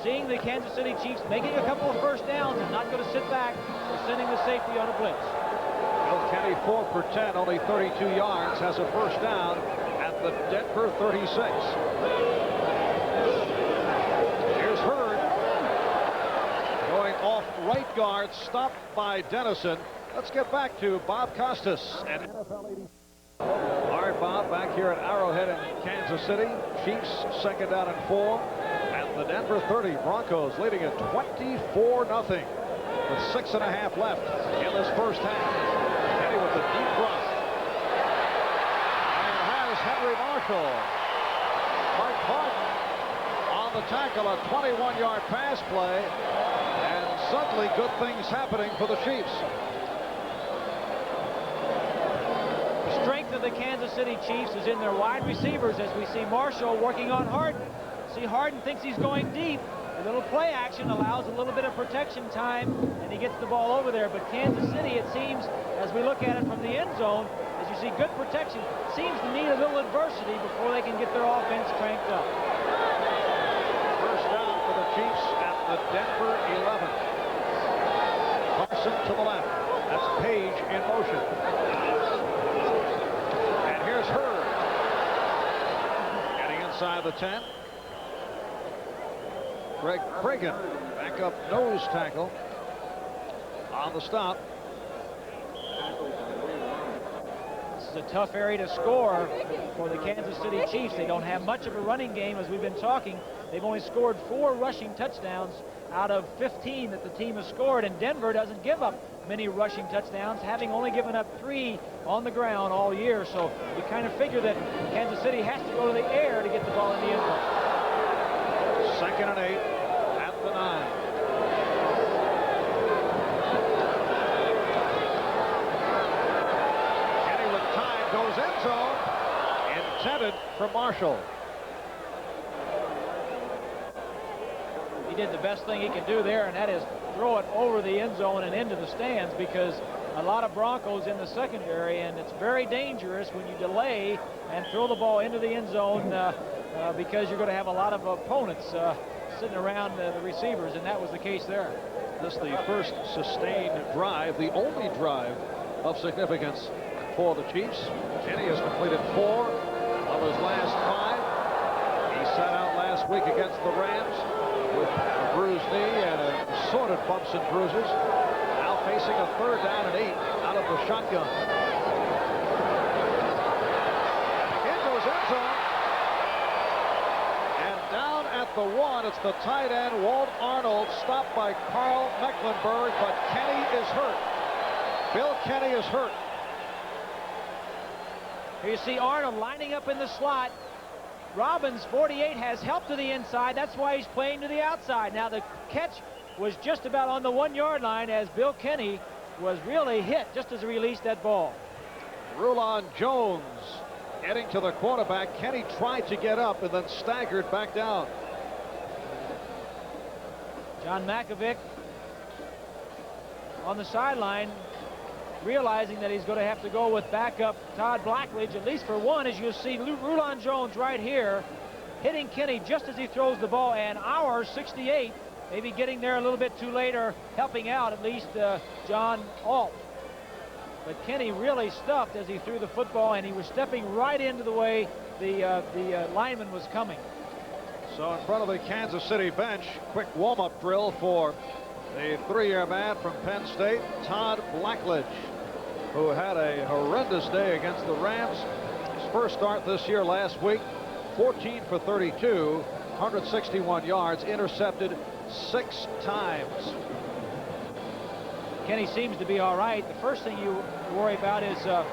B: seeing the Kansas City Chiefs making a couple of first downs and not going to sit back, they're sending the safety on a blitz.
A: Bill Kenny 4 for 10, only 32 yards, has a first down at the Denver 36. Here's Hurd going off right guard, stopped by Dennison. Let's get back to Bob Costas and NFL 80. All right, Bob, back here at Arrowhead in Kansas City. Chiefs second down and 4 at the Denver 30. Broncos leading at 24-0 with 6.5 left in this first half. Kenny with the deep thrust. And has Henry Marshall. Mike Harden on the tackle, a 21-yard pass play. And suddenly good things happening for the Chiefs.
B: Strength of the Kansas City Chiefs is in their wide receivers, as we see Marshall working on Harden. See, Harden thinks he's going deep. A little play action allows a little bit of protection time, and he gets the ball over there. But Kansas City, it seems, as we look at it from the end zone, as you see good protection, seems to need a little adversity before they can get their offense cranked up.
A: First down for the Chiefs at the Denver 11. Carson to the left. That's Page in motion. Here's Hurd. Getting inside the 10. Greg Cragen, backup nose tackle on the stop.
B: This is a tough area to score for the Kansas City Chiefs. They don't have much of a running game, as we've been talking. They've only scored 4 rushing touchdowns out of 15 that the team has scored, and Denver doesn't give up many rushing touchdowns, having only given up 3 on the ground all year. So you kind of figure that Kansas City has to go to the air to get the ball in the end zone.
A: Second and 8 at the 9. Kenny with time goes end zone. Intended for Marshall.
B: He did the best thing he can do there, and that is throw it over the end zone and into the stands, because a lot of Broncos in the secondary, and it's very dangerous when you delay and throw the ball into the end zone because you're going to have a lot of opponents sitting around the receivers, and that was the case there.
A: This is the first sustained drive, the only drive of significance for the Chiefs. Kenny has completed 4 of his last 5. He sat out last week against the Rams with a bruised knee and assorted bumps and bruises. Now facing a 3rd down and 8 out of the shotgun. In goes end zone. And down at the 1, it's the tight end, Walt Arnold, stopped by Carl Mecklenburg, but Kenny is hurt. Bill Kenny is hurt.
B: Here you see Arnold lining up in the slot. Robbins, 48, has help to the inside. That's why he's playing to the outside. Now the catch was just about on the 1-yard line as Bill Kenny was really hit just as he released that ball.
A: Rulon Jones getting to the quarterback. Kenny tried to get up and then staggered back down.
B: John Makovic on the sideline, realizing that he's going to have to go with backup Todd Blackledge, at least for one, as you see Rulon Jones right here hitting Kenny just as he throws the ball, and our 68 maybe getting there a little bit too late, or helping out at least John Alt. But Kenny really stuffed as he threw the football, and he was stepping right into the way the lineman was coming.
A: So in front of the Kansas City bench, quick warm-up drill for the 3-year man from Penn State, Todd Blackledge, who had a horrendous day against the Rams. His first start this year last week, 14 for 32, 161 yards, intercepted 6 times.
B: Kenny seems to be all right. The first thing you worry about is a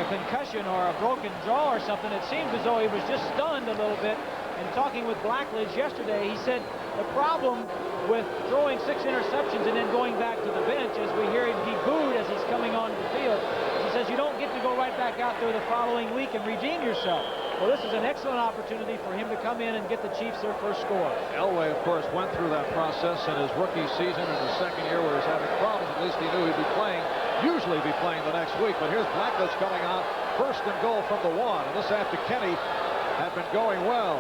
B: concussion or a broken jaw or something. It seems as though he was just stunned a little bit. And talking with Blackledge yesterday, he said the problem with throwing 6 interceptions and then going back to the bench, as we hear him, he booed as he's coming onto the field. He says you don't get to go right back out there the following week and redeem yourself. Well, this is an excellent opportunity for him to come in and get the Chiefs their first score.
A: Elway, of course, went through that process in his rookie season in his second year where he was having problems. At least he knew he'd be playing, usually be playing the next week. But here's Blackledge coming out, first and goal from the 1. And this after Kenny had been going well.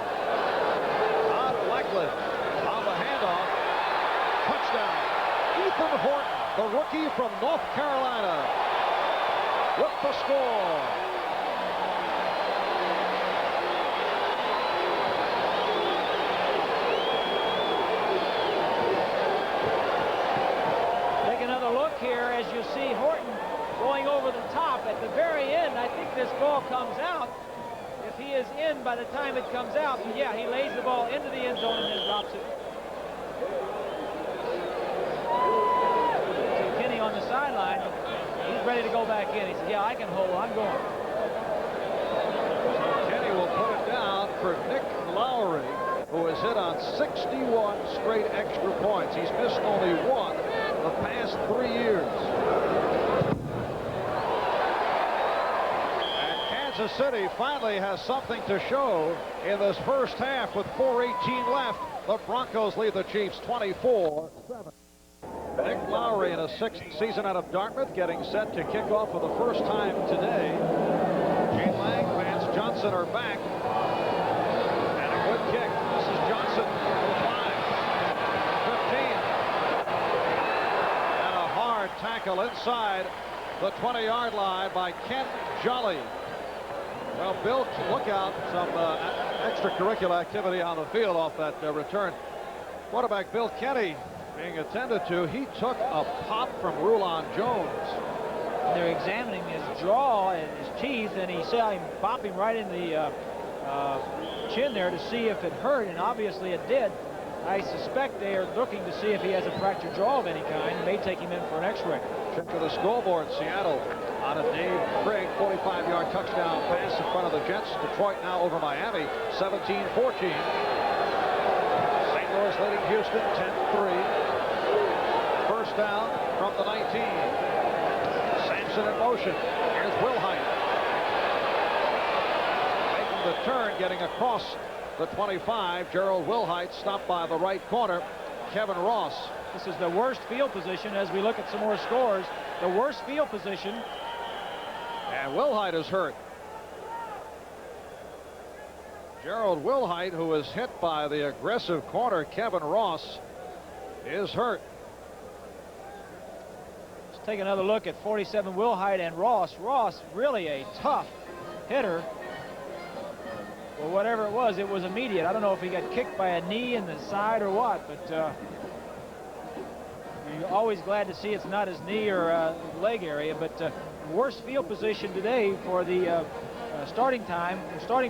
A: Todd Blackledge on the handoff. Touchdown. Ethan Horton, the rookie from North Carolina, with the score.
B: Here, as you see Horton going over the top at the very end. I think this ball comes out. If he is in by the time it comes out, but yeah, he lays the ball into the end zone and then drops it. So Kenny on the sideline, he's ready to go back in. He says, yeah, I can hold, I'm going.
A: So Kenny will put it down for Nick Lowry, who has hit on 61 straight extra points. He's missed only 1 the past 3 years. And Kansas City finally has something to show in this first half with 4:18 left. The Broncos lead the Chiefs 24-7. Nick Lowry in a 6th season out of Dartmouth, getting set to kick off for the first time today. Gene Lang, Vance Johnson are back. And a good kick. This is Johnson for the 5. 15. Tackle inside the 20-yard line by Ken Jolly. Well, Bill, look out, some extracurricular activity on the field off that return. Quarterback Bill Kenny being attended to. He took a pop from Rulon Jones.
B: They're examining his jaw and his teeth, and he saw him pop him right in the chin there to see if it hurt, and obviously it did. I suspect they are looking to see if he has a fractured jaw of any kind. May take him in for an x-ray.
A: Check to the scoreboard. Seattle on a Dave Craig 45-yard touchdown pass in front of the Jets. Detroit now over Miami 17-14. St. Louis leading Houston 10-3. First down from the 19. Sampson in motion. Here's Wilhite. Making the turn, getting across the 25. Gerald Wilhite stopped by the right corner. Kevin Ross.
B: This is the worst field position as we look at some more scores. The worst field position.
A: And Wilhite is hurt. Gerald Wilhite, who was hit by the aggressive corner Kevin Ross, is hurt.
B: Let's take another look at 47 Wilhite and Ross. Ross really a tough hitter. Well, whatever it was immediate. I don't know if he got kicked by a knee in the side or what, but you're always glad to see it's not his knee or leg area. But worst field position today for the starting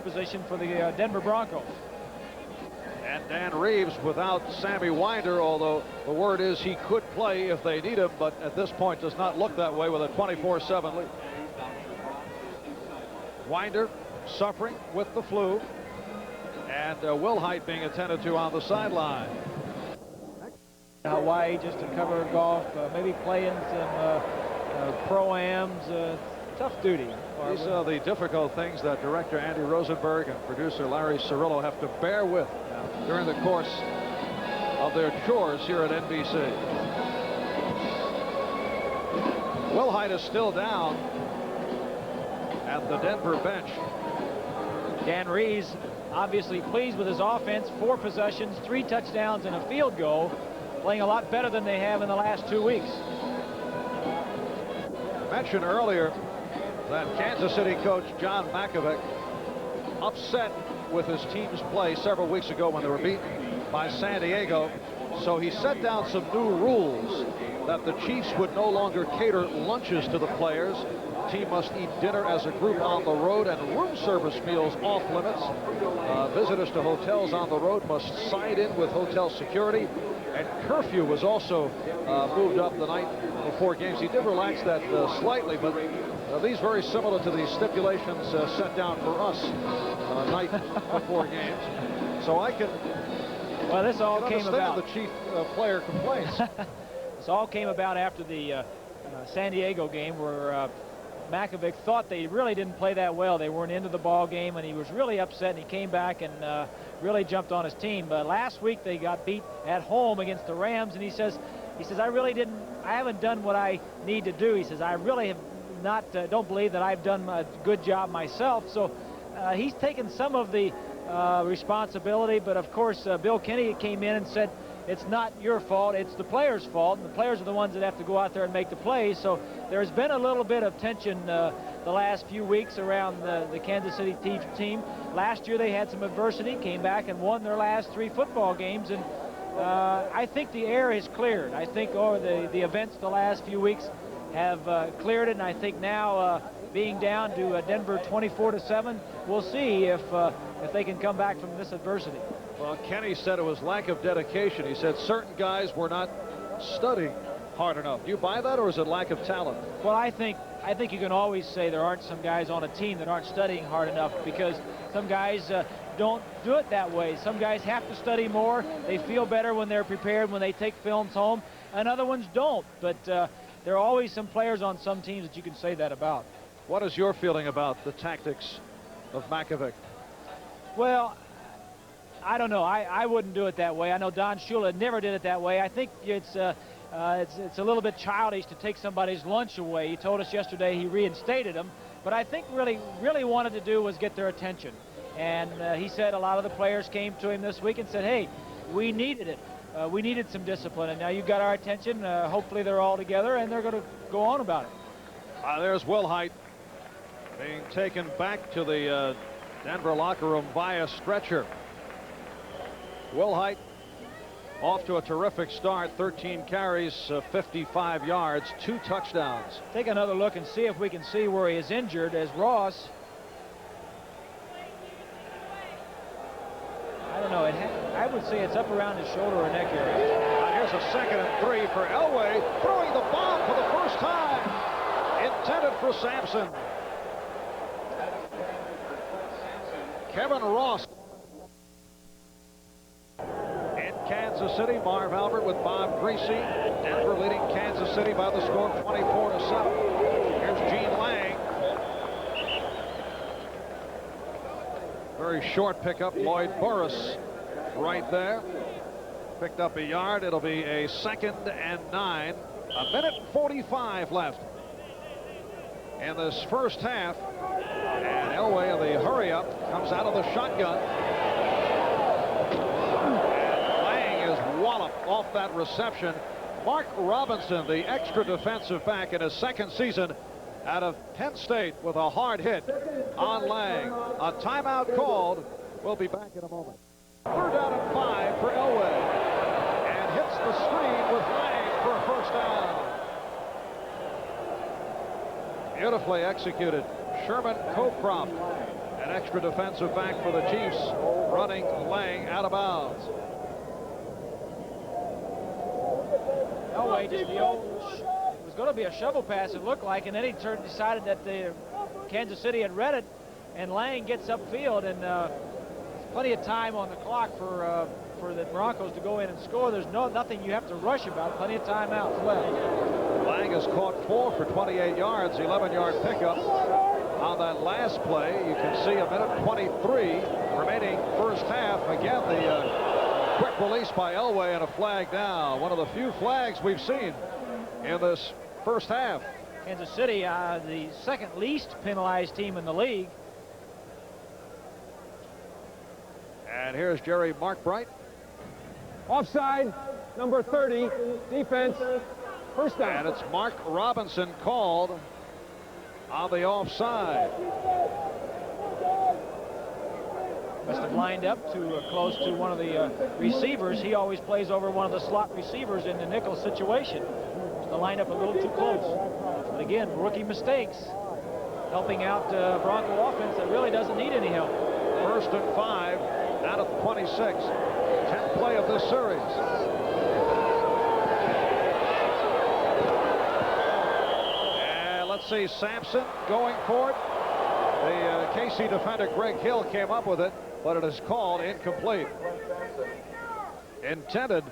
B: position for the Denver Broncos.
A: And Dan Reeves without Sammy Winder, although the word is he could play if they need him, but at this point does not look that way with a 24-7 lead. Winder suffering with the flu, and Will Height being attended to on the sideline.
B: Hawaii just to cover golf, maybe playing some pro-ams. Tough duty.
A: These are the difficult things that director Andy Rosenberg and producer Larry Cirillo have to bear with during the course of their chores here at NBC. Will Height is still down at the Denver bench.
B: Dan Reeves obviously pleased with his offense. 4 possessions, 3 touchdowns, and a field goal. Playing a lot better than they have in the last 2 weeks.
A: I mentioned earlier that Kansas City coach John Mackovic upset with his team's play several weeks ago when they were beaten by San Diego. So he set down some new rules that the Chiefs would no longer cater lunches to the players. The team must eat dinner as a group on the road, and room service meals off limits. Visitors to hotels on the road must sign in with hotel security. And curfew was also moved up the night before games. He did relax that slightly, but these very similar to the stipulations set down for us night before games. So I can
B: this all came about.
A: The chief player complaints.
B: This all came about after the San Diego game, where Mackovic thought they really didn't play that well. They weren't into the ball game, and he was really upset, and he came back and really jumped on his team. But last week they got beat at home against the Rams, and he says I haven't done what I need to do. He says I really have not don't believe that I've done a good job myself. So he's taken some of the responsibility, but of course Bill Kenny came in and said it's not your fault, it's the players' fault, and the players are the ones that have to go out there and make the plays. So there's been a little bit of tension the last few weeks around the Kansas City team. Last year they had some adversity, came back and won their last 3 football games, and I think the air has cleared. I think the events the last few weeks have cleared it, and I think now being down to Denver 24-7, we'll see if they can come back from this adversity.
A: Well, Kenny said it was lack of dedication. He said certain guys were not studying hard enough. Do you buy that, or is it lack of talent?
B: Well, I think you can always say there aren't some guys on a team that aren't studying hard enough, because some guys don't do it that way. Some guys have to study more. They feel better when they're prepared, when they take films home, and other ones don't. But there are always some players on some teams that you can say that about.
A: What is your feeling about the tactics of Mackovic?
B: Well, I don't know. I wouldn't do it that way. I know Don Shula never did it that way. I think it's a little bit childish to take somebody's lunch away. He told us yesterday he reinstated them, but I think really wanted to do was get their attention. And he said a lot of the players came to him this week and said, hey, we needed it. We needed some discipline, and now you've got our attention. Hopefully they're all together, and they're going to go on about it.
A: There's Will Height being taken back to the Denver locker room via stretcher. Will Height off to a terrific start. 13 carries, 55 yards, 2 touchdowns.
B: Take another look and see if we can see where he is injured, as Ross, I don't know, I would say it's up around his shoulder or neck area.
A: Here's a 2nd and 3 for Elway, throwing the bomb for the first time. Intended for Sampson. Kevin Ross. In Kansas City, Marv Albert with Bob Greasy. Denver leading Kansas City by the score of 24-7. Here's Gene Lang. Very short pickup. Lloyd Burris right there. Picked up a yard. It'll be a 2nd and 9. 1:45 left in this first half. And Elway, in the hurry-up, comes out of the shotgun. And Lang is walloped off that reception. Mark Robinson, the extra defensive back in his 2nd season out of Penn State, with a hard hit on Lang. A timeout called. We'll be back in a moment. 3rd down and 5 for Elway. And hits the screen with Lang for a first down. Beautifully executed. Sherman Cocroft, an extra defensive back for the Chiefs, running Lang out of bounds.
B: Elway just it was going to be a shovel pass, it looked like, and then he decided that the Kansas City had read it and Lang gets upfield, and plenty of time on the clock for the Broncos to go in and score. There's nothing you have to rush about. Plenty of timeouts left.
A: Lang has caught 4 for 28 yards, 11-yard pickup on that last play. You can see a minute 23 remaining first half. Again, the quick release by Elway and a flag down. One of the few flags we've seen in this first half.
B: Kansas City, the second least penalized team in the league.
A: And here's Jerry Markbright.
D: Offside, number 30, defense, first down.
A: And it's Mark Robinson called on the offside.
B: Must have lined up too close to one of the receivers. He always plays over one of the slot receivers in the nickel situation. The lineup a little too close. But again, rookie mistakes helping out Bronco offense that really doesn't need any help.
A: 1st and 5 out of 26. 10th play of this series. And let's see, Sampson going for it. The KC defender Greg Hill came up with it, but it is called incomplete. Intended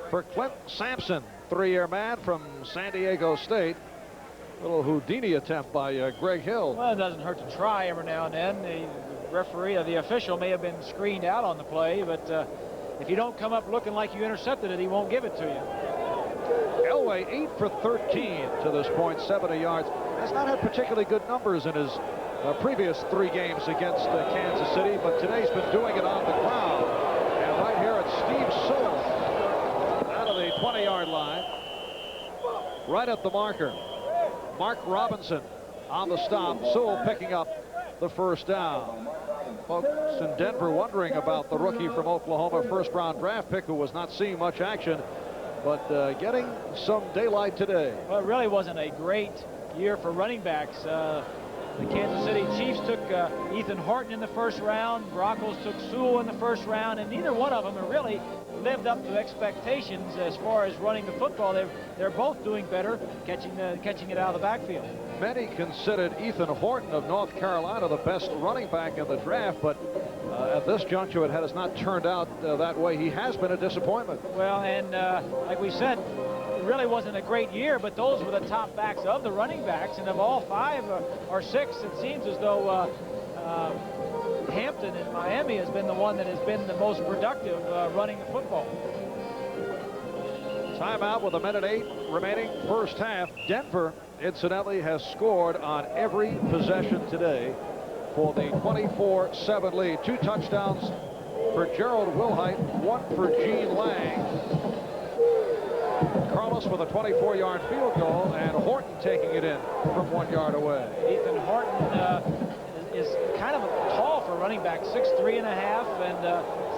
A: for Clint Sampson, 3-year man from San Diego State. Little Houdini attempt by Greg Hill.
B: Well, it doesn't hurt to try every now and then. The referee or the official may have been screened out on the play, but if you don't come up looking like you intercepted it, he won't give it to you.
A: Elway 8 for 13 to this point, 70 yards. Has not had particularly good numbers in his previous 3 games against Kansas City, but today's been doing it on the ground. And right here it's Steve Sewell out of the 20-yard line, right at the marker. Mark Robinson on the stop. Sewell picking up the first down. Folks in Denver wondering about the rookie from Oklahoma, first-round draft pick who was not seeing much action, but getting some daylight today.
B: Well, it really wasn't a great year for running backs. The Kansas City Chiefs took Ethan Horton in the first round. Broncos took Sewell in the first round, and neither one of them have really lived up to expectations as far as running the football. They're both doing better catching it out of the backfield.
A: Many considered Ethan Horton of North Carolina the best running back in the draft, but at this juncture it has not turned out that way. He has been a disappointment.
B: Well, and like we said, it really wasn't a great year, but those were the top backs of the running backs, and of all 5 or 6, it seems as though Hampton in Miami has been the one that has been the most productive running the football.
A: Timeout with a minute 8 remaining first half. Denver, incidentally, has scored on every possession today for the 24-7 lead. 2 touchdowns for Gerald Wilhite, 1 for Gene Lang. Carlos with a 24-yard field goal, and Horton taking it in from 1 yard away.
B: Ethan Horton is kind of tall for running back, 6'3.5", and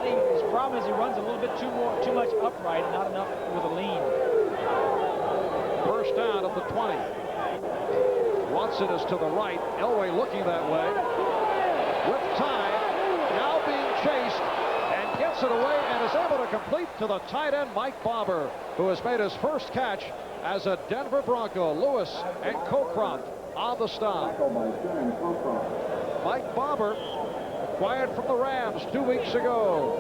B: his problem is he runs a little bit too much upright and not enough with a lean.
A: First down at the 20. Watson is to the right. Elway looking that way. With time, now being chased, and gets it away and is able to complete to the tight end Mike Bobber, who has made his first catch as a Denver Bronco. Lewis and Cocroft on the stop. Mike Bobber, acquired from the Rams 2 weeks ago.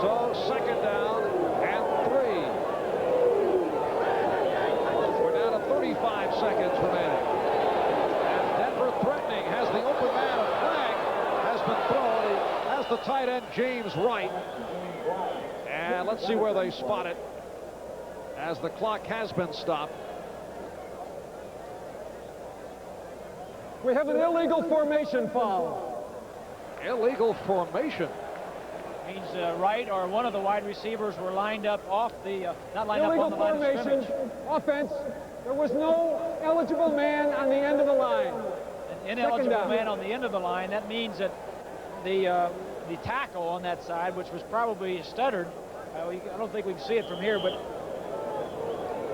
A: So second down and 3. We're down to 35 seconds remaining. And Denver threatening, has the open man. A flag has been thrown. He has the tight end James Wright. And let's see where they spot it as the clock has been stopped.
D: We have an illegal formation foul.
A: Illegal formation.
B: Means Wright or one of the wide receivers were lined up off the, not lined
D: Illegal
B: up on the line of
D: formation,
B: scrimmage.
D: offense. There was no eligible man on the end of the line.
B: An ineligible man on the end of the line. That means that the tackle on that side, which was probably stuttered, I don't think we can see it from here, but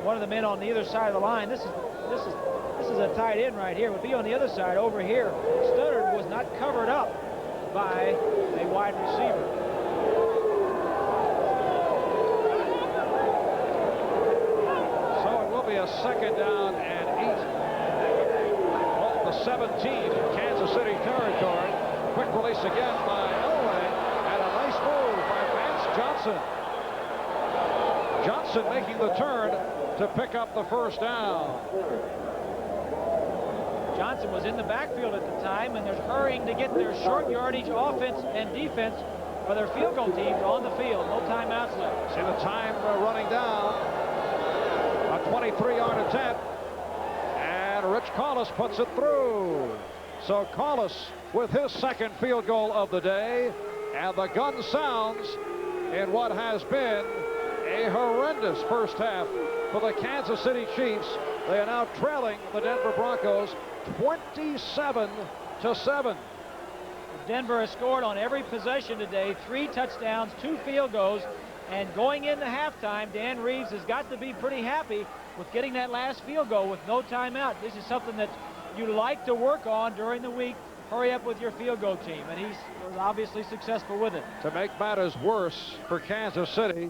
B: one of the men on the other side of the line, this is a tight end right here, would be on the other side over here. Stuttered was not covered up by a wide receiver.
A: So it will be a 2nd down and 8 off the 17 in Kansas City territory. Quick release again by Elway, and a nice move by Vance Johnson. Johnson making the turn to pick up the 1st down.
B: Johnson was in the backfield at the time, and they're hurrying to get their short yardage offense and defense for their field goal teams on the field. No timeouts left.
A: See the time running down. A 23-yard attempt. And Rich Collis puts it through. So Collis with his 2nd field goal of the day. And the gun sounds in what has been a horrendous first half for the Kansas City Chiefs. They are now trailing the Denver Broncos 27-7.
B: Denver has scored on every possession today, 3 touchdowns, 2 field goals, and going into halftime, Dan Reeves has got to be pretty happy with getting that last field goal with no timeout. This is something that you like to work on during the week. Hurry up with your field goal team, and he was obviously successful with it.
A: To make matters worse for Kansas City,